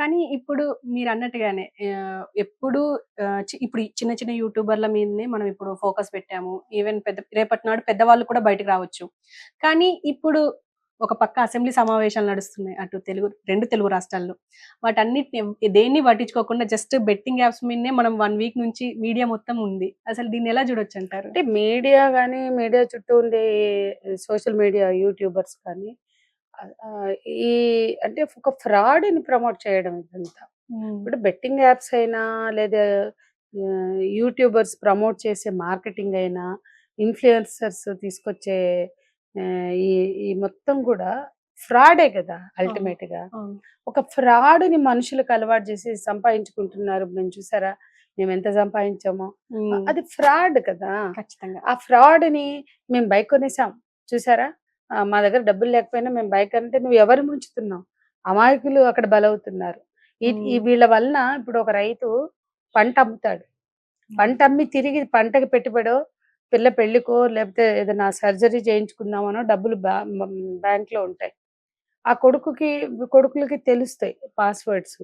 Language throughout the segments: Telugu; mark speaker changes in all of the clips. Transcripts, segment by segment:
Speaker 1: కానీ ఇప్పుడు మీరన్నట్టుగానే ఎప్పుడు ఇప్పుడు ఈ చిన్న చిన్న యూట్యూబర్‌ల మీదనే మనం ఇప్పుడు ఫోకస్ పెట్టాము. ఈవెన్ రేపటి నాడు పెద్దవాళ్ళు కూడా బయటకి రావచ్చు. కానీ ఇప్పుడు ఒక పక్క అసెంబ్లీ సమావేశాలు నడుస్తున్నాయి. అటు 2 తెలుగు రాష్ట్రాల్లో. వాటన్నిటిని దేన్ని పట్టించుకోకుండా జస్ట్ బెట్టింగ్ యాప్స్ మీదనే మనం 1 వీక్ నుంచి మీడియా మొత్తం ఉంది. అసలు దీన్ని ఎలా చూడొచ్చంటారు?
Speaker 2: అంటే మీడియా గాని, మీడియా చుట్టూ ఉండే సోషల్ మీడియా యూట్యూబర్స్ కానీ ఆహ్, ఈ అంటే ఒక ఫ్రాడ్‌ని ప్రమోట్ చేయడం ఇదంతా.
Speaker 1: హ్మ్.
Speaker 2: ఇప్పుడు బెట్టింగ్ యాప్స్ అయినా లేదా యూట్యూబర్స్ ప్రమోట్ చేసే మార్కెటింగ్ అయినా, ఇన్‌ఫ్లుయెన్సర్స్ తీసుకొచ్చే ఈ ఈ మొత్తం కూడా ఫ్రాడే కదా
Speaker 1: అవును.
Speaker 2: అల్టిమేట్‌గా.
Speaker 1: అవును.
Speaker 2: ఒక ఫ్రాడ్‌ని మనుషులకు అలవాటు చేసి సంపాదించుకుంటున్నారు. మేము చూసారా? మేమెంత సంపాదించామో.
Speaker 1: హ్మ్.
Speaker 2: అది ఫ్రాడ్ కదా!
Speaker 1: ఖచ్చితంగా.
Speaker 2: ఆ ఫ్రాడ్‌ని మేము బైక్ కొనేసాం చూసారా? మా దగ్గర డబ్బులు లేకపోయినా మేము బైక్ అంటే నువ్వు ఎవరిని ముంచుతున్నావు? అమాయకులు అక్కడ బలవుతున్నారు. ఈ ఈ
Speaker 1: హ్మ్.
Speaker 2: వీళ్ళ వలన ఇప్పుడు ఒక రైతు పంట అమ్ముతాడు.
Speaker 1: హ్మ్.
Speaker 2: పంట అమ్మి తిరిగి పంటకి పెట్టుబడో, పిల్ల పెళ్ళికో లేకపోతే ఏదైనా సర్జరీ చేయించుకుందామనో డబ్బులు బ్యాంక్‌లో ఉంటాయి. ఆ కొడుకులకి తెలుస్తాయి పాస్‌వర్డ్స్.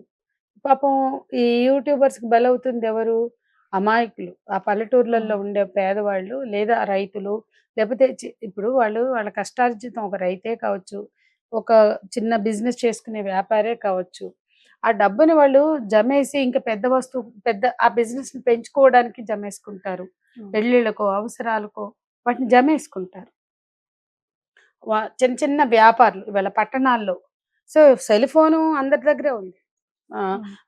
Speaker 2: పాపం ఈ యూట్యూబర్స్‌కి బలవుతుందెవరు? అమాయకులు. ఆ పల్లెటూర్లలో
Speaker 1: అవును.
Speaker 2: ఉండే పేదవాళ్ళు లేదా రైతులు లేపోతే ఇప్పుడు వాళ్ళ కష్టార్జితం ఒక రైతే కావచ్చు, ఒక చిన్న బిజినెస్ చేసుకునే వ్యాపారే కావచ్చు. ఆ డబ్బుని వాళ్ళు జమేసి ఇంకా పెద్ద ఆ బిజినెస్‌ని పెంచుకోవడానికి జమేసుకుంటారు.
Speaker 1: అవును.
Speaker 2: పెళ్ళిళ్ళకో, అవసరాలకో వాటిని జమేసుకుంటారు. చిన్న చిన్న వ్యాపారులు ఇవాళ పట్టణాల్లో. సో, సెల్ ఫోను అందరి దగ్గరే ఉంది. ఆ!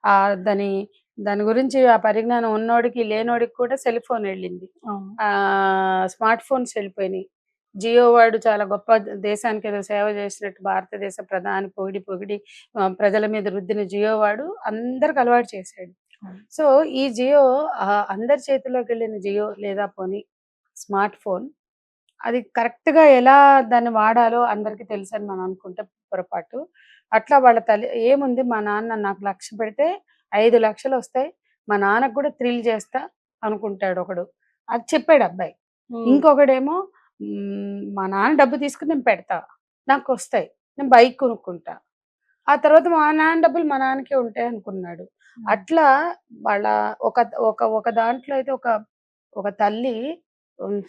Speaker 1: అవును.
Speaker 2: దాని దాని గురించి ఆ పరిజ్ఞానం ఉన్నోడికి, లేనోడికి కూడా సెల్ ఫోన్ ఎళ్ళింది.
Speaker 1: అవును.
Speaker 2: Smart phones ఎళ్ళిపోయినియి. జియో వాడు చాలా గొప్ప దేశానికేదో సేవ చేసినట్టు భారతదేశ ప్రధాని పొగిడి, పొగిడి ప్రజల మీద రుద్దిన జియో వాడు అందరికి అలవాటు చేశాడు.
Speaker 1: అవును.
Speaker 2: సో, ఈ జియో అందరి చేతుల్లోకెళ్ళిన జియో లేదా పోనీ స్మార్ట్ ఫోన్ అది కరెక్ట్‌గా ఎలా దాన్ని వాడాలో అందరికి తెలుసని మనం అనుకుంటే పొరపాటు. అట్లా వాళ్ళ తల్లి ఏముంది మా నాన్న నాకు 1,00,000 పెడితే 5,00,000 ఒస్తాయి. మా నాన్నకి గూడా థ్రిల్ చేస్తా అనుకుంటాడు ఒకడు. అది చెప్పాడు అబ్బాయి.
Speaker 1: హ్మ్.
Speaker 2: ఇంకొకడేమో మా నాన్న డబ్బు తీసుకొని నేను పెడతా. నాకొస్తాయి. నేను బైక్ కొనుక్కుంటా. ఆ తర్వాత మా నాన్న డబ్బులు మా నాన్నకే ఉంటాయి అనుకున్నాడు.
Speaker 1: హ్మ్.
Speaker 2: అట్లా వాళ్ళ ఒక ఒక ఒక దాంట్లో అయితే ఒక తల్లి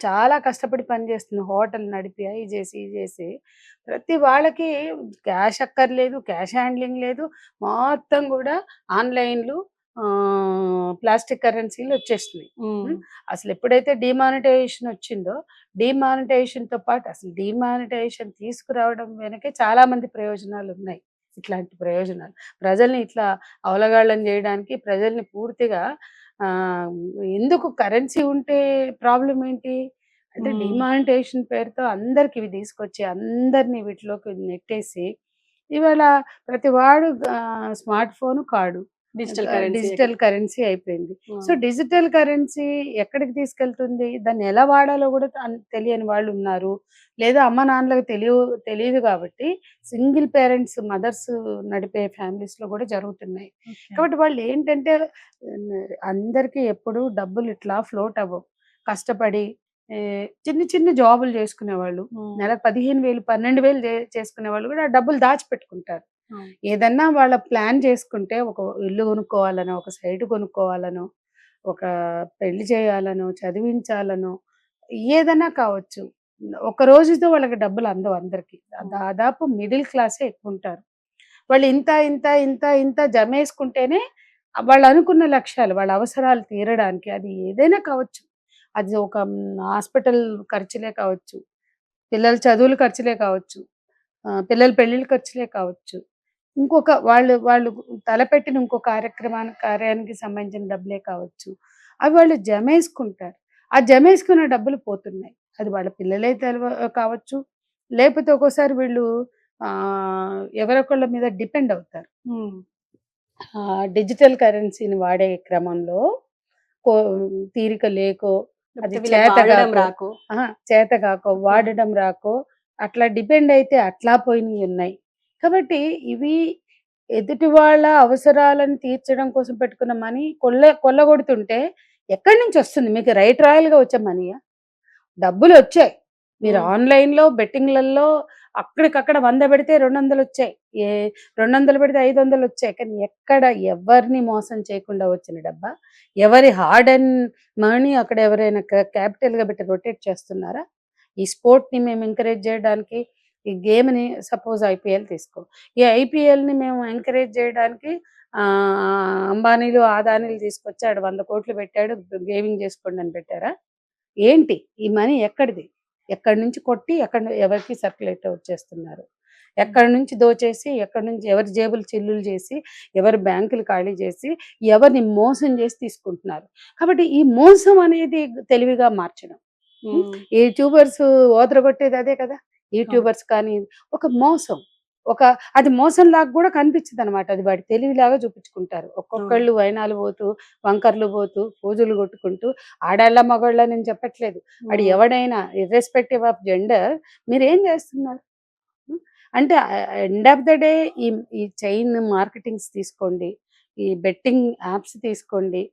Speaker 2: చాలా కష్టపడి పని చేస్తుంది. హోటల్ నడిపి అయి చేసి, ఇది చేసి ప్రతి వాళ్ళకి క్యాష్ అక్కర్లేదు. క్యాష్ హ్యాండ్లింగ్ లేదు. మొత్తం గూడా ఆన్‌లైన్‌లు ప్లాస్టిక్ కరెన్సీలు వచ్చేసినాయి.
Speaker 1: హ్మ్.
Speaker 2: హ్మ్. అసలెప్పుడైతే డీమానిటైజేషన్ వచ్చిందో, డీమానిటైజేషన్‌తో పాటు అసలు డీమానిటైజేషన్ తీసుకురావడం వెనకే చాలా మంది ప్రయోజనాలున్నాయి. ఇట్లాంటి ప్రయోజనాలు. ప్రజల్ని ఇట్లా అవలగాళ్ళని జేయడానికి ప్రజల్ని పూర్తిగా ఆహ్, ఎందుకు కరెన్సీ ఉంటే ప్రాబ్లమ్ ఏంటి? అంటే
Speaker 1: హ్మ్.
Speaker 2: డీమానిటైజేషన్ పేరుతో అందరికి ఇవి తీసుకొచ్చి అందరిని వీటిలోకి నెట్టేసి, ఇవాళ ప్రతి వాడు smart phone, card.
Speaker 1: Digital currency
Speaker 2: digital currency అయిపోయింది. సో,
Speaker 1: అవును.
Speaker 2: డిజిటల్ కరెన్సీ ఎక్కడికి తీసుకెళ్తుంది? దాన్ని ఎలా వాడాలో గూడా తెలియని వాళ్ళున్నారు. లేదా అమ్మ నాన్నలకు తెలీదు గాబట్టి సింగిల్ పేరెంట్స్ మదర్స్ నడిపే ఫ్యామిలీస్‌లో గూడా జరుగుతున్నాయి.
Speaker 1: ఓకే.
Speaker 2: కాబట్టి వాళ్ళేంటంటే అందరికీ ఎప్పుడూ డబ్బులు ఇట్లా ఫ్లోట్ అవ్వవు. కష్టపడి చిన్న చిన్న జాబులు జేసుకునేవాళ్ళు.
Speaker 1: హ్మ్.
Speaker 2: నెలకు 15,000, 12,000 చేసుకునేవాళ్ళు గూడా ఆ డబ్బులు దాచిపెట్టుకుంటారు.
Speaker 1: అవును.
Speaker 2: ఏదన్నా వాళ్ళ ప్లాన్ చేసుకుంటే ఒక ఇల్లు కొనుక్కోవాలనో, ఒక సైట్ కొనుక్కోవాలనో, ఒక పెళ్లి చేయాలనో, చదివించాలనో ఏదన్నా కావచ్చు. ఒక రోజుతో వాళ్ళకి డబ్బులు అందవు అందరికి.
Speaker 1: అవును.
Speaker 2: దాదాపు మిడిల్ క్లాసే ఎక్కువుంటారు. వాళ్ళు ఇంత జమేసుకుంటేనే వాళ్ళు అనుకున్న లక్ష్యాలు, వాళ్ళ అవసరాలు తీరడానికి అది ఏదైనా కావచ్చు. అది ఒక హాస్పిటల్ ఖర్చులే కావచ్చు, పిల్లల చదువుల ఖర్చులే కావచ్చు, పిల్లల పెళ్ళిళ్ళ ఖర్చులే కావచ్చు. ఇంకొక వాళ్ళు వాళ్ళు తలపెట్టిన ఇంకో కార్యానికి సంబంధించిన డబ్బులే కావచ్చు. అవి వాళ్ళు జమేసుకుంటారు. ఆ జమేసుకున్న డబ్బులు పోతున్నాయి. అది వాళ్ళ పిల్లలే కావచ్చు. లేపోతే ఒక్కోసారి వీళ్ళు ఎవరొకళ్ళ మీద డిపెండ్ అవుతారు.
Speaker 1: హ్మ్.
Speaker 2: డిజిటల్ కరెన్సీని వాడే క్రమంలో కో తీరిక లేకో, అది
Speaker 1: లేకపోతే వీళ్ళకి వాడడం
Speaker 2: చేతగాకో
Speaker 1: రాకు.
Speaker 2: చేతగాకో,
Speaker 1: హ్మ్.
Speaker 2: వాడడం రాకో అట్లా డిపెండ్ అయితే అట్లా పోయినయున్నాయి. కాబట్టి ఇవి ఎదుటి వాళ్ళ అవసరాలను తీర్చడం కోసం పెట్టుకున్న మనీ కొల్లగొడుతుంటే ఎక్కడి నుంచొస్తుంది? మీకు రైట్ రాయల్‌గా వచ్చే మనీయా? డబ్బులొచ్చాయి. మీరు ఆన్లైన్లో బెట్టింగ్లలో అక్కడికక్కడ 100 పెడితే 200 వచ్చాయి, 200 పెడితే 500 వచ్చాయి. కానీ ఎక్కడ ఎవరిని మోసం చేయకుండా వచ్చిన డబ్బా, ఎవరి హార్డ్ అండ్ మనీ అక్కడ ఎవరైనా క్యాపిటల్గా పెట్టి రొటేట్ చేస్తున్నారా? ఈ స్పోర్ట్ని మేము ఎంకరేజ్ చేయడానికి, ఈ గేమ్ని సపోజ్ ఐపీఎల్ తీసుకో, ఈ ఐపీఎల్ని మేము ఎంకరేజ్ చేయడానికి అంబానీలు ఆదానీలు తీసుకొచ్చి ఆడు 100 కోట్లు పెట్టాడు గేమింగ్ చేసుకోండి అని పెట్టారా? ఏంటి ఈ మనీ ఎక్కడిది? ఎక్కడి నుంచి కొట్టి ఎవరికి సర్క్యులేట్ చేస్తున్నారు? ఎక్కడి నుంచి దోచేసి, ఎక్కడి నుంచి ఎవరి జేబులు చిల్లులు చేసి, ఎవరి బ్యాంకులు ఖాళీ చేసి, ఎవరిని మోసం చేసి తీసుకుంటున్నారు. కాబట్టి ఈ మోసం అనేది తెలివిగా మార్చడం. ఈ యూట్యూబర్స్ ఓదరగొట్టేది అదే కదా. యూట్యూబర్స్ కానీ ఒక మోసం, అది మోసంలాగా కూడా కనిపించదు అనమాట. అది వాడి తెలివిలాగా చూపించుకుంటారు. ఒక్కొక్కళ్ళు వైనాలు పోతూ, వంకర్లు పోతూ, పూజలు కొట్టుకుంటూ, ఆడాళ్ళ మగవాళ్ళ నేను చెప్పట్లేదు, వాడు ఎవడైనా ఇర్రెస్పెక్టివ్ ఆఫ్ జెండర్ మీరేం చేస్తున్నారు? అంటే ఎండ్ ఆఫ్ ద డే ఈ చైన్ మార్కెటింగ్స్ తీసుకోండి, ఈ బెట్టింగ్ యాప్స్ తీసుకోండి,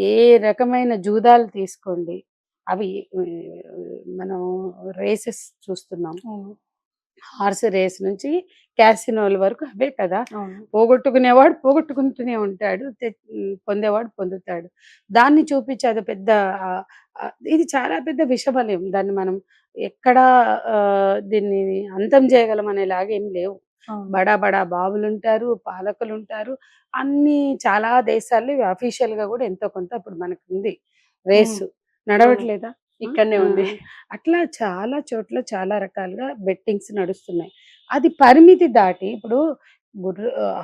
Speaker 2: ఏ రకమైన జూదాలు తీసుకోండి, అవి మనం రేసెస్ చూస్తున్నాం. హార్స్ రేస్ నుంచి క్యాసినోల వరకు అవే కదా. పోగొట్టుకునేవాడు పోగొట్టుకుంటూనే ఉంటాడు, పొందేవాడు పొందుతాడు. దాన్ని చూపించి అది పెద్ద ఇది చాలా పెద్ద విషబలం. దాన్ని మనం ఎక్కడా దీన్ని అంతం చేయగలం అనేలాగా ఏం లేవు. బడా బడా బాబులు ఉంటారు, పాలకులు ఉంటారు, అన్ని చాలా దేశాల్లో అఫీషియల్ గా కూడా ఎంతో కొంత ఇప్పుడు మనకు ఉంది. రేసు నడవట్లేదా?
Speaker 1: ఇక్కడనే ఉంది.
Speaker 2: అట్లా చాలా చోట్ల చాలా రకాలుగా బెట్టింగ్స్ నడుస్తున్నాయి. అది పరిమితి దాటి ఇప్పుడు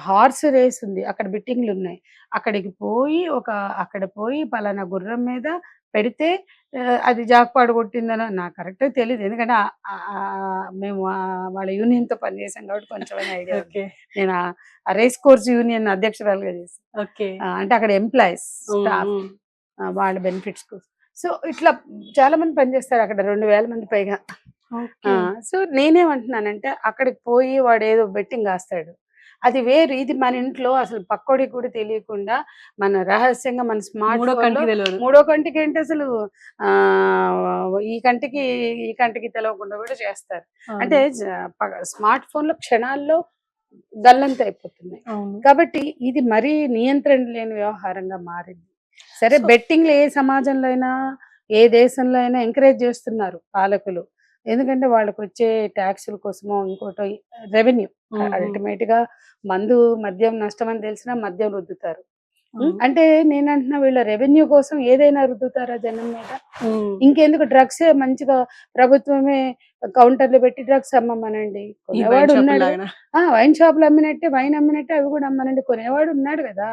Speaker 2: హార్స్ రేస్ ఉంది, అక్కడ బెట్టింగ్లు ఉన్నాయి. అక్కడ పోయి పలానా గుర్రం మీద పెడితే అది జాక్పాడు కొట్టిందనో నాకు కరెక్ట్గా తెలియదు. ఎందుకంటే మేము వాళ్ళ యూనియన్తో పనిచేసాం కాబట్టి కొంచెమైనా ఐడియా. నేను ఆ రేస్ కోర్స్ యూనియన్ అధ్యక్షురాలుగా చేసాను. అంటే అక్కడ ఎంప్లాయీస్ స్టాఫ్ వాళ్ళ బెనిఫిట్స్ కోసం. సో ఇట్లా చాలా మంది పనిచేస్తారు అక్కడ, 2000 మంది పైగా. సో నేనేమంటున్నానంటే అక్కడికి పోయి వాడు ఏదో బెట్టింగ్ కాస్తాడు, అది వేరు. ఇది మన ఇంట్లో అసలు పక్కోడికి కూడా తెలియకుండా మన రహస్యంగా మన స్మార్ట్ మూడో కంటికి ఏంటి అసలు ఈ కంటికి తెలవకుండా కూడా చేస్తారు. అంటే స్మార్ట్ ఫోన్ లో క్షణాల్లో గల్లంత అయిపోతున్నాయి. కాబట్టి ఇది మరీ నియంత్రణ లేని వ్యవహారంగా మారింది. సరే, బెట్టింగ్లు ఏ సమాజంలో అయినా ఏ దేశంలో అయినా ఎంకరేజ్ చేస్తున్నారు పాలకులు. ఎందుకంటే వాళ్ళకి వచ్చే ట్యాక్సుల కోసమో ఇంకోటో రెవెన్యూ. అల్టిమేట్ గా మద్యం నష్టం అని తెలిసినా మద్యం రుద్దుతారు. అంటే నేనంటున్నా వీళ్ళ రెవెన్యూ కోసం ఏదైనా రుద్దుతారా జనం మీద? ఇంకెందుకు డ్రగ్స్ మంచిగా ప్రభుత్వమే కౌంటర్లు పెట్టి డ్రగ్స్ అమ్మమనండి. కొనేవాడు ఉన్నాడు, వైన్ షాపులు అమ్మినట్టే వైన్ అమ్మినట్టే అవి కూడా అమ్మనండి. కొనేవాడు ఉన్నాడు కదా,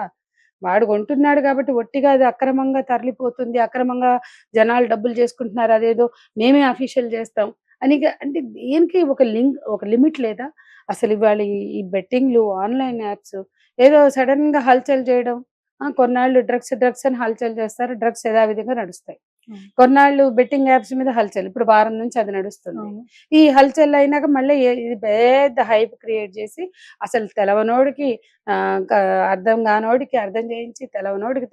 Speaker 2: వాడు కొంటున్నాడు కాబట్టి ఒట్టిగా అది అక్రమంగా తరలిపోతుంది, అక్రమంగా జనాలు డబ్బులు చేసుకుంటున్నారు, అదేదో మేమే అఫీషియల్ చేస్తాం అని. అంటే దేనికి ఒక లిమిట్ లేదా అసలు? ఇవాళ ఈ బెట్టింగ్లు, ఆన్లైన్ యాప్స్ ఏదో సడన్ గా హల్చల్ చేయడం, కొన్నాళ్ళు డ్రగ్స్ అని హల్చల్ చేస్తారు, డ్రగ్స్ యథావిధిగా నడుస్తాయి. కొన్నాళ్ళు బెట్టింగ్ యాప్స్ మీద హల్చల్, ఇప్పుడు వారం నుంచి అది నడుస్తుంది. ఈ హల్చల్ అయినాక మళ్ళీ ఇది పెద్ద హైప్ క్రియేట్ చేసి అసలు తెలవనోడికి అర్థం కానోడికి అర్థం చేయించి తెలవనోడికి